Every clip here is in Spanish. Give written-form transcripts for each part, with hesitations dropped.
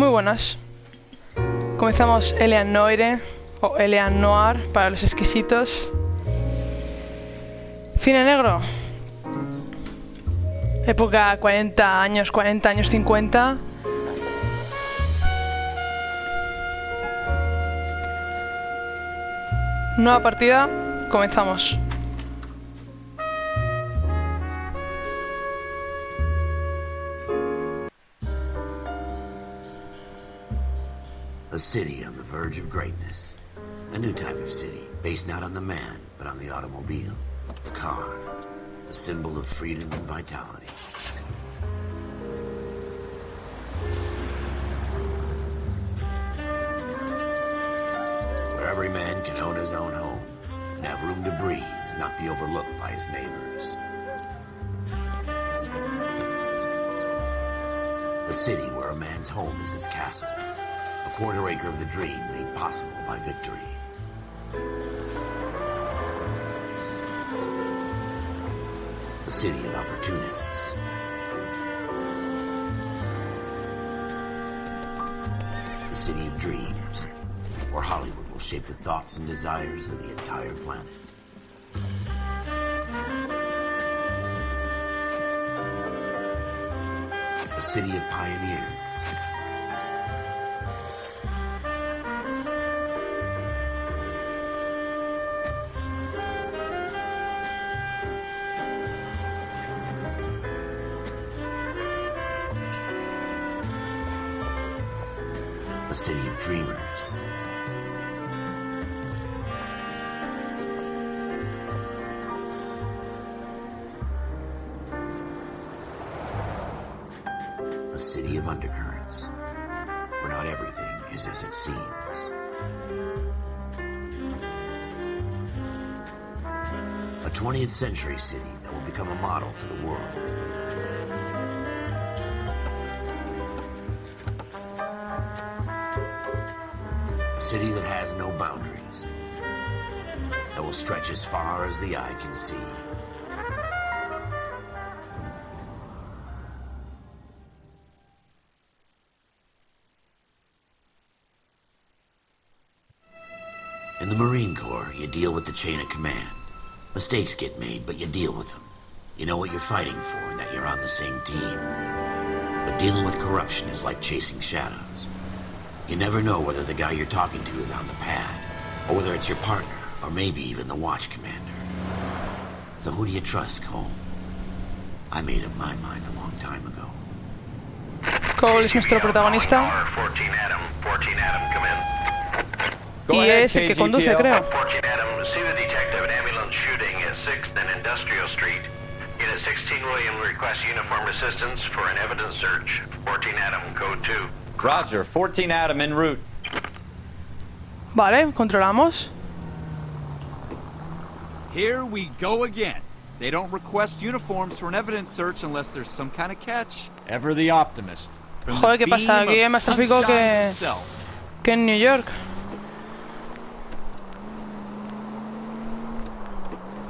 Muy buenas. Comenzamos Noire o Noire para los exquisitos. Cine negro. Época 40 años 50. Nueva partida, comenzamos. A city on the verge of greatness. A new type of city, based not on the man, but on the automobile. The car. A symbol of freedom and vitality. Where every man can own his own home, and have room to breathe, and not be overlooked by his neighbors. A city where a man's home is his castle. A quarter acre of the dream made possible by victory. A city of opportunists. A city of dreams, where Hollywood will shape the thoughts and desires of the entire planet. A city of pioneers. A city of dreamers. A city of undercurrents, where not everything is as it seems. A 20th century city that will become a model for the world. A city that has no boundaries, that will stretch as far as the eye can see. In the Marine Corps, you deal with the chain of command. Mistakes get made, but you deal with them. You know what you're fighting for and that you're on the same team. But dealing with corruption is like chasing shadows. You never know whether the guy you're talking to is on the pad, or whether it's your partner, or maybe even the watch commander. So who do you trust, Cole? I made up my mind a long time ago. Cole es nuestro protagonista. Y es el que conduce, creo. 14 Adam, see the detective, an ambulance shooting at 6th and Industrial Street. Unit 16 William requests uniformed assistance for an evidence search. 14 Adam, code 2. Roger, 14 Adam en route. Vale, controlamos. Here we go again. They don't request uniforms for an evidence search unless there's some kind of catch. Ever the optimist. From Joder, the ¿qué pasa? beam Aquí hay of más tráfico sunshine itself. que en New York.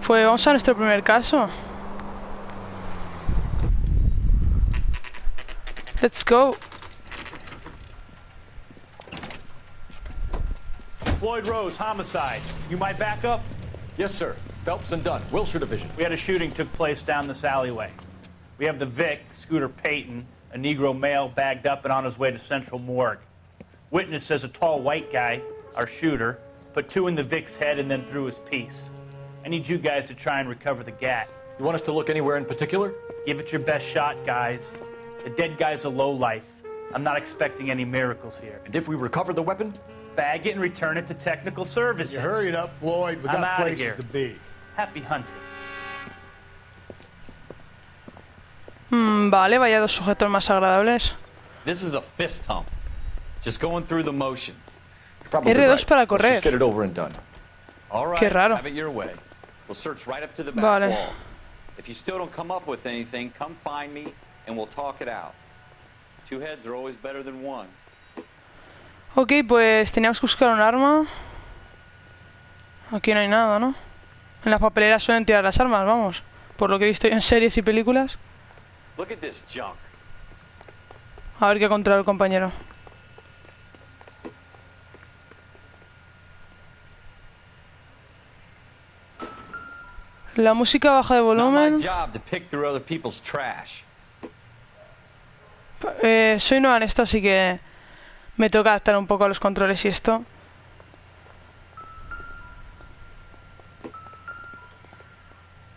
Pues vamos a nuestro primer caso. Let's go. Floyd Rose, homicide. You might back up? Yes, sir. Phelps and Dunn, Wilshire Division. We had a shooting took place down this alleyway. We have the Vic, Scooter Payton, a Negro male bagged up and on his way to Central Morgue. Witness says a tall white guy, our shooter, put 2 in the Vic's head and then threw his piece. I need you guys to try and recover the gat. You want us to look anywhere in particular? Give it your best shot, guys. The dead guy's a lowlife. I'm not expecting any miracles here. And if we recover the weapon? Bag it and return it to technical services. You hurried up, Floyd. We I'm got outta places here. to be. Happy hunting. Vale, vaya dos sujetos más agradables. This is a fist hump. Just going through the motions. Probably R2 right. para Let's correr. just get it over and done. All right, Qué raro. have it your way. We'll search right up to the back Vale. wall. If you still don't come up with anything, come find me and we'll talk it out. 2 heads are always better than 1. Ok, pues teníamos que buscar un arma. Aquí no hay nada, ¿no? En las papeleras suelen tirar las armas, vamos. Por lo que he visto en series y películas. Look at this junk. A ver qué ha encontrado el compañero. La música baja de It's not my volumen. job to pick through other people's trash. Soy nueva en esto, así que me toca adaptar un poco a los controles y esto.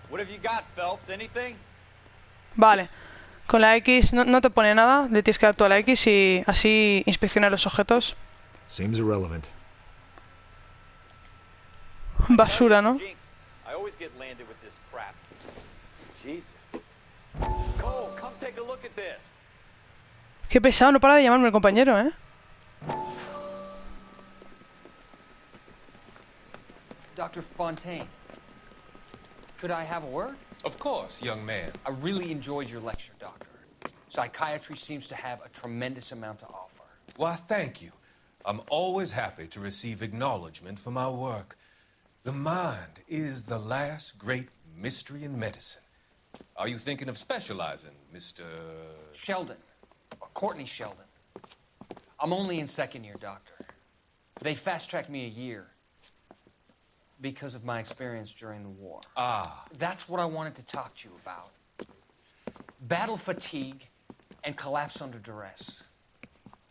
What have you got, Phelps? Anything? Vale. Con la X no te pone nada, le tienes que dar tú a la X y así inspeccionar los objetos. Seems irrelevant. Basura, ¿no? Jinxed. I always get landed with this crap. Jesus. Cole, come take a look at this. Qué pesado, no para de llamarme el compañero, ¿eh? Dr. Fontaine, could I have a word? Of course, young man. I really enjoyed your lecture, Doctor. Psychiatry seems to have a tremendous amount to offer. Why, thank you. I'm always happy to receive acknowledgement for my work. The mind is the last great mystery in medicine. Are you thinking of specializing, Mr. Sheldon, or Courtney Sheldon. I'm only in second year, Doctor. They fast-tracked me a year because of my experience during the war. Ah, That's what I wanted to talk to you about. Battle fatigue and collapse under duress.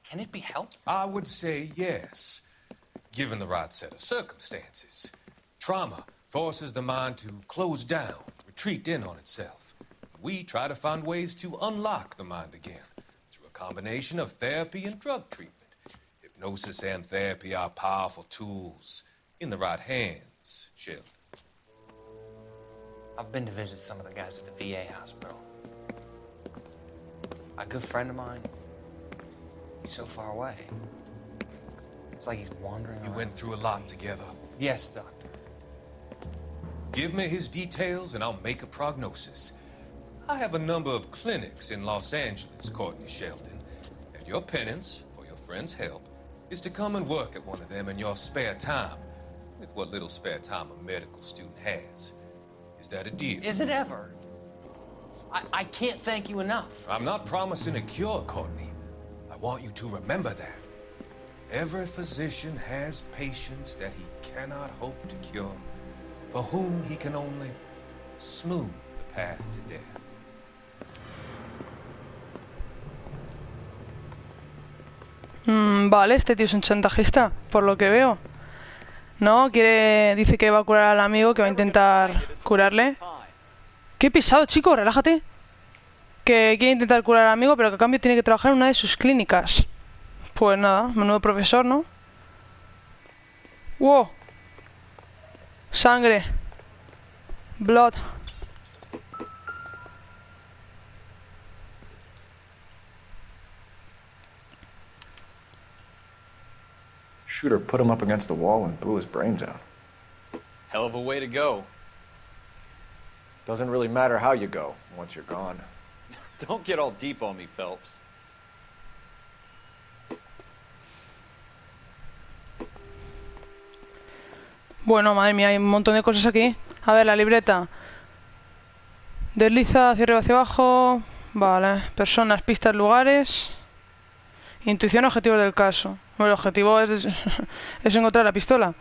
Can it be helped? I would say yes, given the right set of circumstances. Trauma forces the mind to close down, retreat in on itself. We try to find ways to unlock the mind again through a combination of therapy and drug treatment. Hypnosis and therapy are powerful tools in the right hands, Sheldon. I've been to visit some of the guys at the VA hospital. A good friend of mine, he's so far away. It's like he's wandering You around. went through a lot together. Yes, Doctor. Give me his details and I'll make a prognosis. I have a number of clinics in Los Angeles, Courtney Sheldon, and your penance, for your friend's help, is to come and work at one of them in your spare time, with what little spare time a medical student has. Is that a deal? Is it ever? I can't thank you enough. I'm not promising a cure, Courtney. I want you to remember that. Every physician has patients that he cannot hope to cure, for whom he can only smooth the path to death. Vale, este tío es un chantajista, por lo que veo. No, dice que va a curar al amigo, que va a intentar curarle. Qué pesado, chico, relájate. Que quiere intentar curar al amigo, pero que a cambio tiene que trabajar en una de sus clínicas. Pues nada, menudo profesor, ¿no? ¡Wow! Sangre. Blood. Shooter put him up against the wall and blew his brains out. Hell of a way to go. Doesn't really matter how you go once you're gone. Don't get all deep on me, Phelps. Bueno, madre mía, hay un montón de cosas aquí. A ver, la libreta. Desliza hacia arriba, hacia abajo. Vale. Personas, pistas, lugares. Intuición, objetivos del caso. Bueno, el objetivo es, es encontrar la pistola.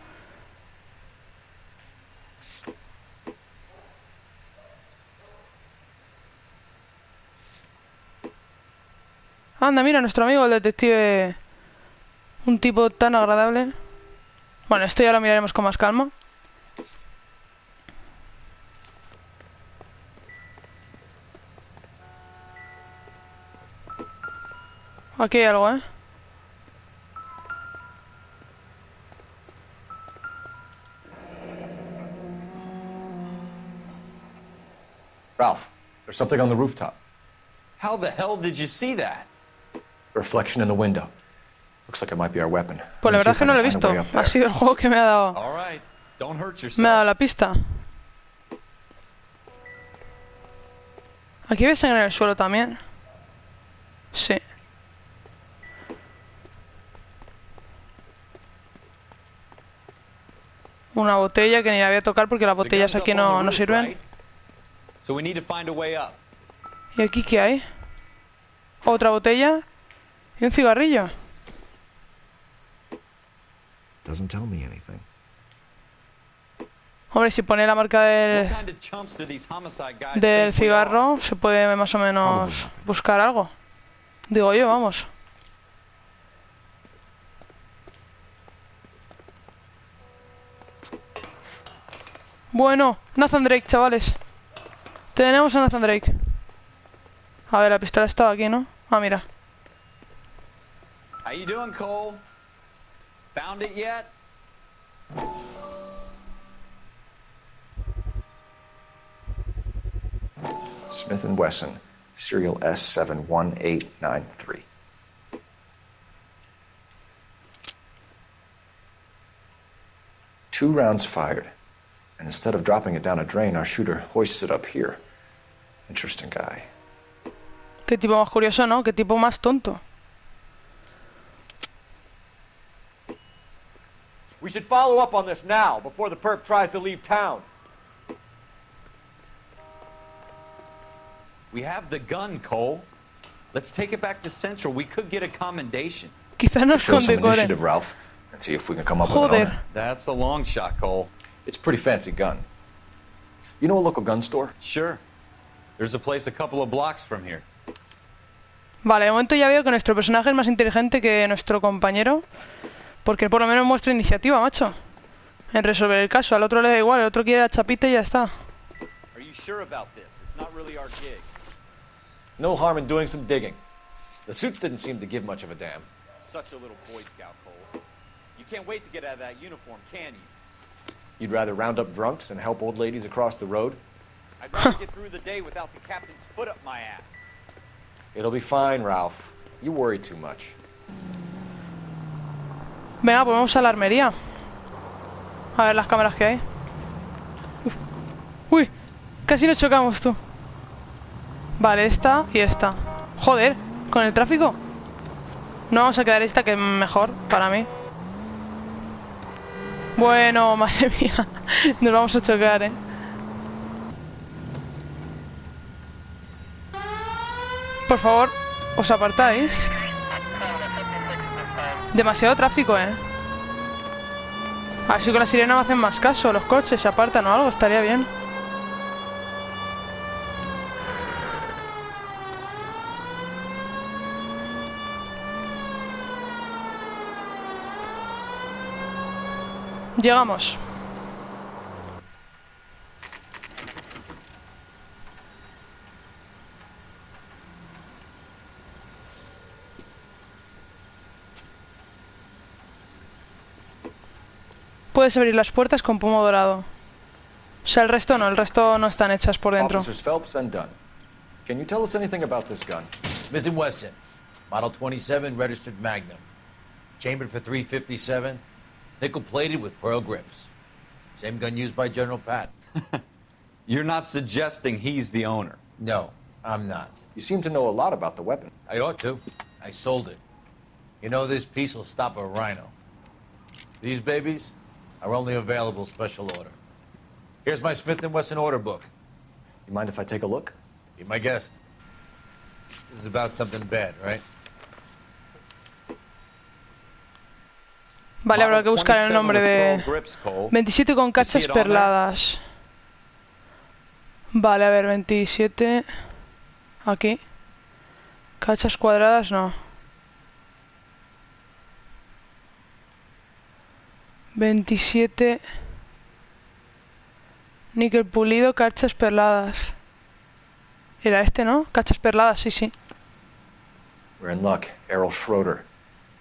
Anda, mira, nuestro amigo el detective. Un tipo tan agradable. Bueno, esto ya lo miraremos con más calma. Aquí hay algo, ¿eh? Ralph, there's something on the rooftop. How the hell did you see that? Reflection in the window. Looks like it might be our weapon. Pues la Let me see verdad if es que I no lo he can find a visto. way up Ha there. sido el juego que me ha dado. All right, don't hurt Me ha dado yourself. la pista. Aquí ves sangre en el suelo también. Sí. Una botella que ni la voy a tocar porque las The botellas gun's aquí up on no the roof, sirven. right? So we need to find a way up. ¿Y aquí qué hay? Otra botella y un cigarrillo. Doesn't tell me anything. Hombre, si pone la marca What kind of chumps do these homicide guys del think we are? cigarro, se puede más o menos buscar algo. Digo yo, vamos. Bueno, Nathan Drake, chavales. Tenemos a Nathan Drake. A ver, la pistola estaba aquí, ¿no? Ah, mira. How you doing, Cole? Found it yet? Smith & Wesson, serial S71893. Two rounds fired, and instead of dropping it down a drain, our shooter hoists it up here. Interesting guy. Qué tipo más curioso, ¿no? Qué tipo más tonto. We should follow up on this now, before the perp tries to leave town. We have the gun, Cole. Let's take it back to Central. We could get a commendation. Quizá nos Show some condecoren. initiative, Ralph, and see if we can come up with an Joder. owner. That's a long shot, Cole. It's a pretty fancy gun. You know a local gun store? Sure. There's a place a couple of blocks from here. Vale, de momento ya veo que nuestro personaje es más inteligente que nuestro compañero. Porque por lo menos muestra iniciativa, macho. En resolver el caso. Al otro le da igual, el otro quiere la chapita y ya está. Are you sure about this? It's not really our gig. No harm in doing some digging. The suits didn't seem to give much of a damn. Such a little Boy Scout, Cole. You can't wait to get out of that uniform, can you? You'd rather round up drunks and help old ladies across the road? I'd rather get through the day without the captain's foot up my ass. It'll be fine, Ralph. You worry too much. Venga, pues vamos a la armería. A ver las cámaras que hay. Uf. Uy, casi nos chocamos, tú. Vale, esta y esta. Joder, con el tráfico. No vamos a quedar esta, que es mejor para mí. Bueno, madre mía. Nos vamos a chocar, Por favor, os apartáis. Demasiado tráfico, A ver si con la sirena me hacen más caso. Los coches se apartan o algo, estaría bien. Llegamos. Puedes abrir las puertas con pomo dorado. O sea, el resto no están hechas por dentro. Officers Phelps and Dunn. Can you tell us anything about this gun? Smith & Wesson, Model 27, registered Magnum. Chambered for .357, nickel-plated with pearl grips. Same gun used by General Patton. You're not suggesting he's the owner. No, I'm not. You seem to know a lot about the weapon. I ought to. I sold it. You know, this piece will stop a rhino. These babies are only available special order. Here's my Smith & Wesson order book. You mind if I take a look? Be my guest. This is about something bad, right? Vale, habrá que buscar el nombre de... 27 con cachas perladas. Vale, a ver, 27... Aquí. Cachas cuadradas, no. 27... Níquel pulido, cachas perladas. Era este, ¿no? Cachas perladas, sí, sí. We're in luck. Errol Schroeder,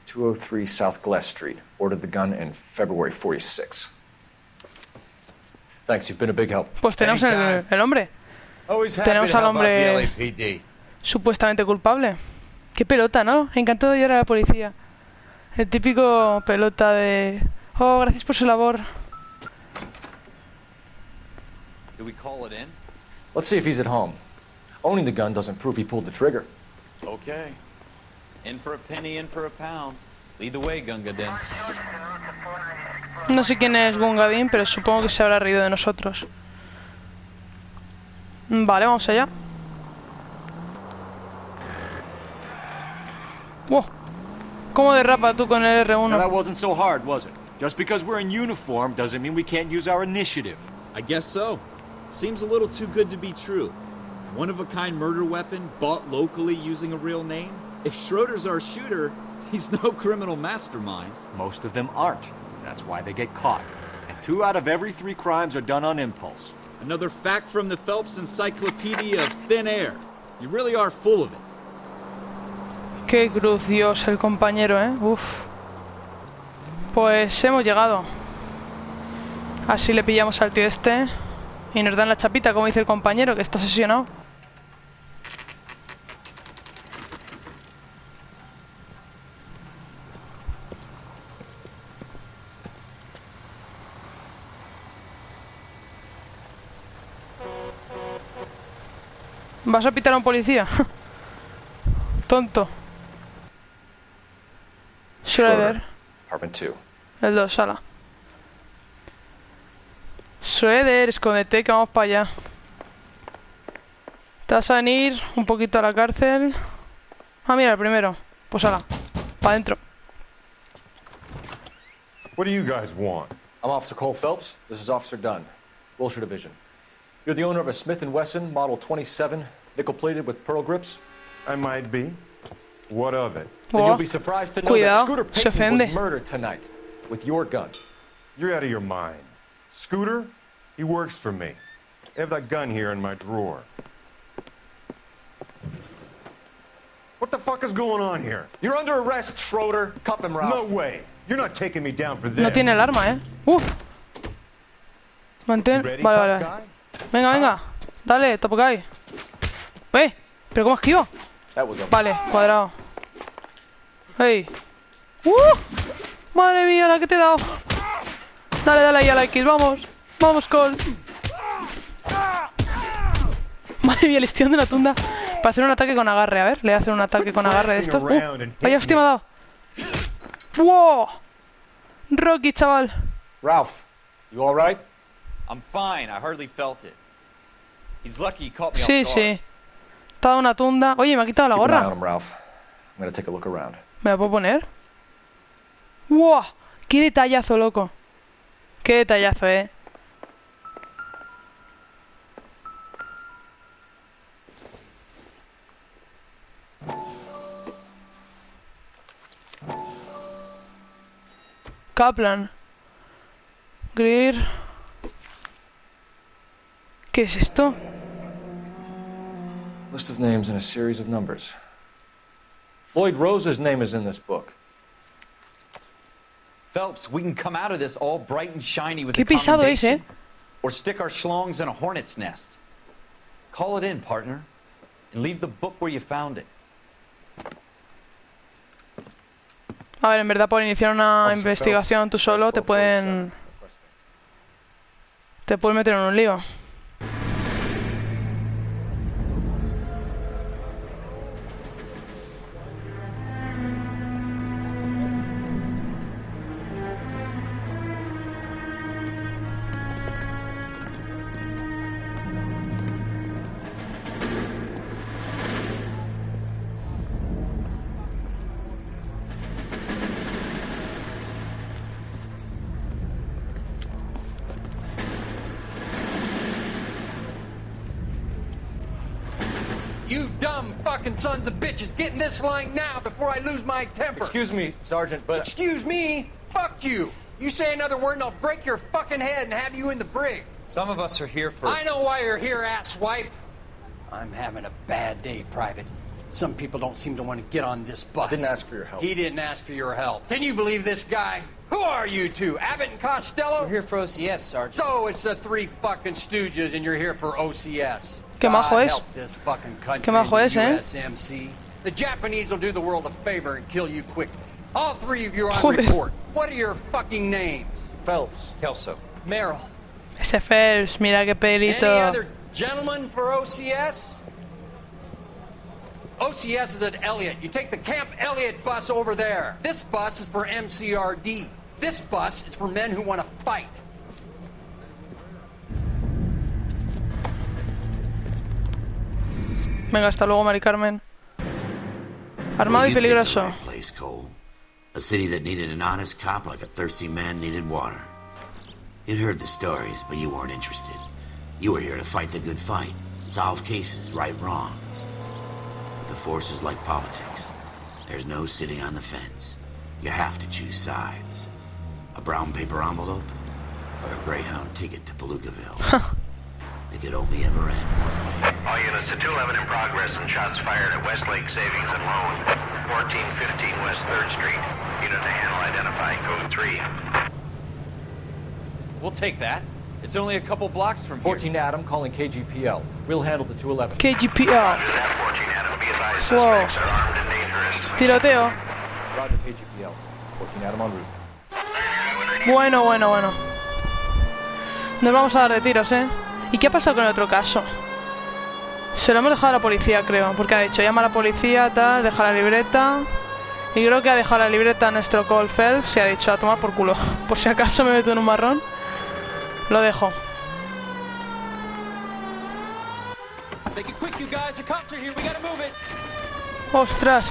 203 South Glass Street. Ordered the gun in February 46. Thanks, you've been a big help. Pues tenemos el hombre. Always happy Tenemos to al help out the hombre LAPD. supuestamente culpable. Qué pelota, ¿no? Encantado de llorar a la policía. El típico pelota de... Oh, gracias por su labor. Do we call it in? Let's see if he's at home. Owning the gun doesn't prove he pulled the trigger. Okay. In for a penny, in for a pound. Lead the way, Gunga Din. No sé quién es Gungadin, pero supongo que se habrá reído de nosotros. Vale, vamos allá. Wow. ¿Cómo derrapa tú con el Now, that R1? wasn't so hard, was it? Just because we're in uniform doesn't mean we can't use our initiative. I guess so. Seems a little too good to be true. One-of-a-kind murder weapon bought locally using a real name? If Schroeder's our shooter, he's no criminal mastermind. Most of them aren't. That's why they get caught. And 2 out of every 3 crimes are done on impulse. Another fact from the Phelps Encyclopedia of Thin Air. You really are full of it. Qué cruz, Dios, el compañero, Uf. Pues hemos llegado. Así le pillamos al tío este. Y nos dan la chapita, como dice el compañero, que está obsesionado. ¿Vas a pitar a un policía? Tonto. Schroeder. Apartment 2. El 2, sala. Schroeder, escóndete, que vamos para allá. Te vas a venir un poquito a la cárcel. Ah, mira, el primero. Pues ala, para adentro. What do you guys want? I'm Officer Cole Phelps. This is Officer Dunn, Wilshire Division. You're the owner of a Smith & Wesson Model 27, nickel-plated with pearl grips? I might be. What of it? Then you'll be surprised to know that Scooter Payton was murdered tonight with your gun. You're out of your mind. Scooter? He works for me. I have that gun here in my drawer. What the fuck is going on here? You're under arrest, Schroeder. Cuff him, Ralph. No way. You're not taking me down for this. No tiene el arma, Mantén. Vale, vale. Venga, venga. Dale, topo guy. ¿Pero cómo esquivo? Vale, cuadrado. ¡Hey! ¡Madre mía, la que te he dado! Dale, dale ahí a la X, vamos. Vamos, Cole. Madre mía, el estirón de la tunda. Para hacer un ataque con agarre, a ver. Le voy a hacer un ataque con agarre de estos. Vaya, hostia, me ha dado. ¡Wow! Rocky, chaval. Ralph, you all right? I'm fine. I hardly felt it. He's lucky he caught me off Sí, guard. sí. Te ha dado una tunda. Oye, me ha quitado la Keep an eye gorra. on him, Ralph. I'm gonna take a look around. ¿Me la puedo poner? ¡Wow! ¡Qué detallazo, loco! ¡Qué detallazo, Kaplan. Greer. ¿Qué es esto? List of names and a series of numbers. Floyd Rose's name is in this book. Phelps, we can come out of this all bright and shiny with Qué a pisado es, commendation, or stick our schlongs in a hornet's nest. Call it in, partner, and leave the book where you found it. A ver, en verdad por iniciar una investigación tú solo te pueden meter en un lío. You dumb fucking sons of bitches, get in this line now before I lose my temper. Excuse me, Sergeant, but... Excuse me? Fuck you. You say another word and I'll break your fucking head and have you in the brig. Some of us are here for... I know why you're here, asswipe. I'm having a bad day, Private. Some people don't seem to want to get on this bus. I didn't ask for your help. He didn't ask for your help. Can you believe this guy? Who are you two? Abbott and Costello? We're here for OCS, Sergeant. So it's the 3 fucking stooges and you're here for OCS. Qué majo es. Help this fucking country. Qué majo es, USMC. The Japanese will do the world a favor and kill you quickly. All 3 of you are on Joder. report. What are your fucking names? Phelps. Kelso. Merrill. Ese Phelps, mira qué pelito. Any other gentlemen for OCS? OCS is at Elliott. You take the Camp Elliott bus over there. This bus is for MCRD. This bus is for men who want to fight. Venga, hasta luego, Mari Carmen. Armado y peligroso. Right place, Cole. A city that needed an honest cop like a thirsty man needed water. You'd heard the stories, but you weren't interested. You were here to fight the good fight, solve cases, right wrongs. But the force is like politics. There's no sitting on the fence. You have to choose sides. A brown paper envelope, or a Greyhound ticket to Palookaville. It could only ever end one way. All units to 211 in progress and shots fired at Westlake Savings and Loan, 1415 West 3rd Street. Unit to handle identifying code 3. We'll take that. It's only a couple blocks from here. 14 Adam calling KGPL. We'll handle the 211. KGPL. Roger that, 14 Adam. Be advised, Whoa. suspects are armed and dangerous. Tiroteo. Roger KGPL. 14 Adam en route. Bueno. Nos vamos a dar de tiros, ¿eh? ¿Y qué ha pasado con el otro caso? Se lo hemos dejado a la policía, creo. Porque ha dicho, llama a la policía, tal, deja la libreta. Y creo que ha dejado la libreta a nuestro Cole Phelps y ha dicho, a tomar por culo. Por si acaso me meto en un marrón, lo dejo. ¡Ostras!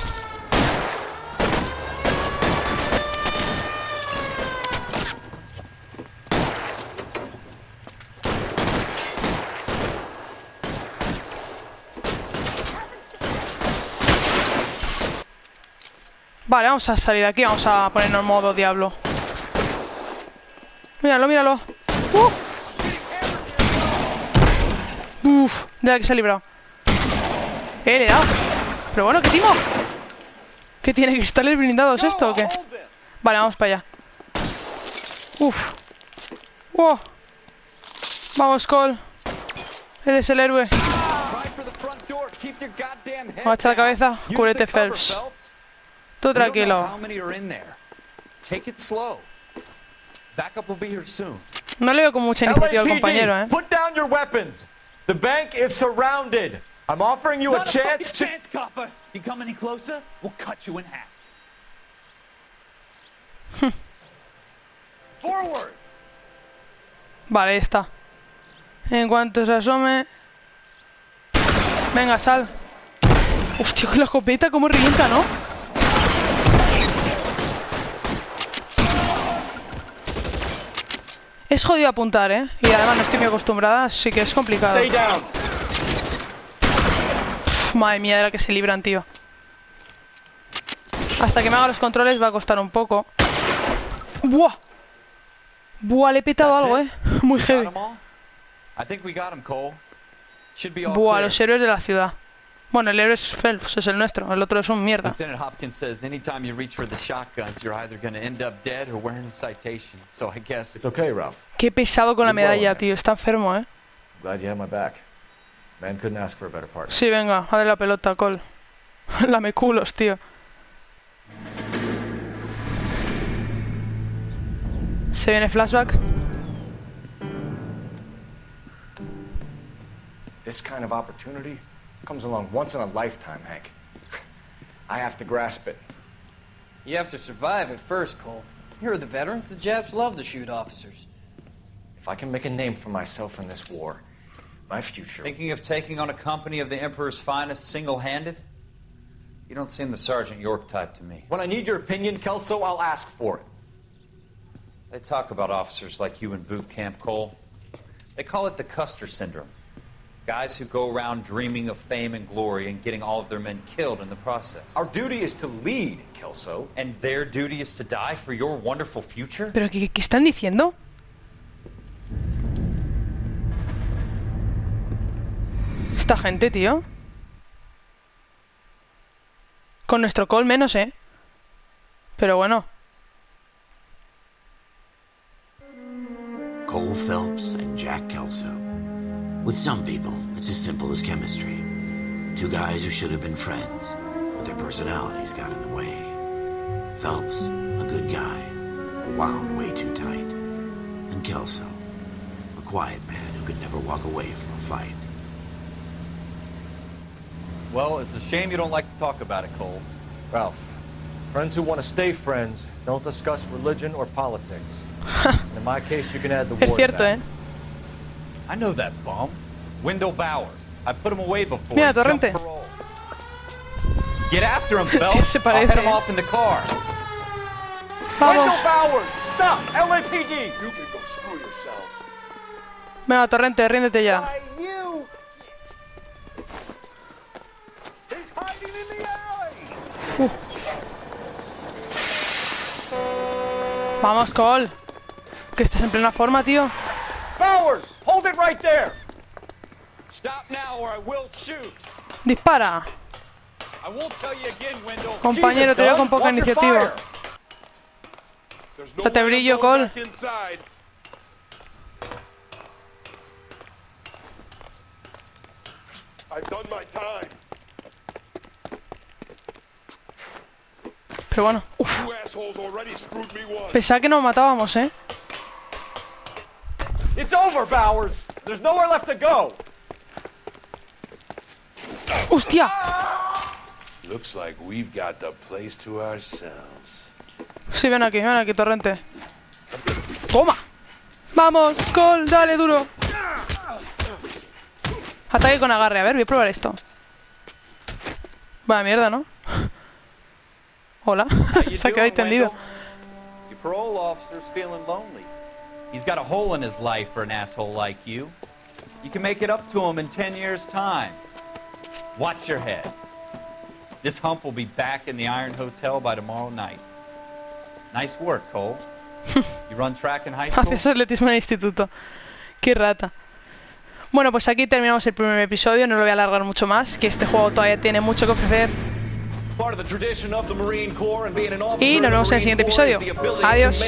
Vale, vamos a salir de aquí, vamos a ponernos en modo diablo. Míralo. Uf, de la que se ha librado. Le he dado. Pero bueno, ¿qué timo? ¿Qué tiene cristales blindados esto o qué? Vale, vamos para allá. Uf. Wow. Vamos, Cole. Eres el héroe. Agacha la cabeza, cúbrete, Phelps. Tú tranquilo. No le veo con mucha iniciativa al compañero, ¿eh? Put down your weapons. The bank is surrounded. I'm offering you a chance to... copper. You come any closer, we'll cut you in half. Forward. Vale, ahí está. En cuanto se asome... Venga, sal. Hostia, con la escopeta como revienta, ¿no? Es jodido apuntar, ¿eh? Y además no estoy muy acostumbrada, así que es complicado. Madre mía de la que se libran, tío. Hasta que me haga los controles va a costar un poco. ¡Buah! ¡Buah! Le he petado algo, ¿eh? Muy heavy. Buah, los héroes de la ciudad. Bueno, el héroe es Phelps, es el nuestro. El otro es un mierda. Lieutenant Hopkins says anytime you reach for the shotguns, you're either going to end up dead or wearing a citation. So I guess It's okay, Ralph. Qué pesado con la medalla, tío. Está enfermo, ¿eh? Glad you had my back. Man couldn't ask for a better partner. Sí, venga, dale la pelota, Cole. Lame culos, tío. Se viene flashback. This kind of opportunity comes along once in a lifetime, Hank. I have to grasp it. You have to survive it first, Cole. Here are the veterans. The Japs love to shoot officers. If I can make a name for myself in this war, my future... Thinking of taking on a company of the Emperor's finest single-handed? You don't seem the Sergeant York type to me. When I need your opinion, Kelso, I'll ask for it. They talk about officers like you in boot camp, Cole. They call it the Custer syndrome. Guys who go around dreaming of fame and glory and getting all of their men killed in the process. Our duty is to lead, Kelso. And their duty is to die for your wonderful future? ¿Pero qué están diciendo? Esta gente, tío. Con nuestro Cole menos, ¿eh? Pero bueno. Cole Phelps and Jack Kelso. With some people, it's as simple as chemistry. Two guys who should have been friends, but their personalities got in the way. Phelps, a good guy, wound way too tight. And Kelso, a quiet man who could never walk away from a fight. Well, it's a shame you don't like to talk about it, Cole. Ralph, friends who want to stay friends don't discuss religion or politics. In my case, you can add the Es war cierto, back. ¿eh? I know that bum. Wendell Bowers. I put him away before. Mira, He jumped Torrente. parole. Get after him, Phelps. Se I'll parece, head him ¿eh? off in the car. Vamos. Wendell Bowers! Stop! LAPD! You can go screw yourself. Venga, Torrente, ríndete ya. Vamos, Cole. Que estás en plena forma, tío. Bowers, hold it right there. Stop now or I will shoot. Dispara. I won't tell you again, Wendell. Compañero, te veo con poca iniciativa. Date brillo, Cole. Pero bueno, pensaba que nos matábamos, ¿eh? It's over, Bowers. There's nowhere left to go. ¡Hostia! Looks like we've got the place to ourselves. Sí, ven aquí, Torrente. ¡Toma! ¡Vamos, Cole! ¡Dale, duro! Ataque con agarre. A ver, voy a probar esto. Vaya mierda, ¿no? Hola. Se ha quedado ahí tendido. Your parole officer's feeling lonely. He's got a hole in his life for an asshole like you. You can make it up to him in 10 years' time. Watch your head. This hump will be back in the Iron Hotel by tomorrow night. Nice work, Cole. You run track in high school? Haces atletismo en el instituto. Qué rata. Bueno, pues aquí terminamos el primer episodio. No lo voy a alargar mucho más, que este juego todavía tiene mucho que ofrecer. Y nos vemos en el siguiente episodio. Adiós.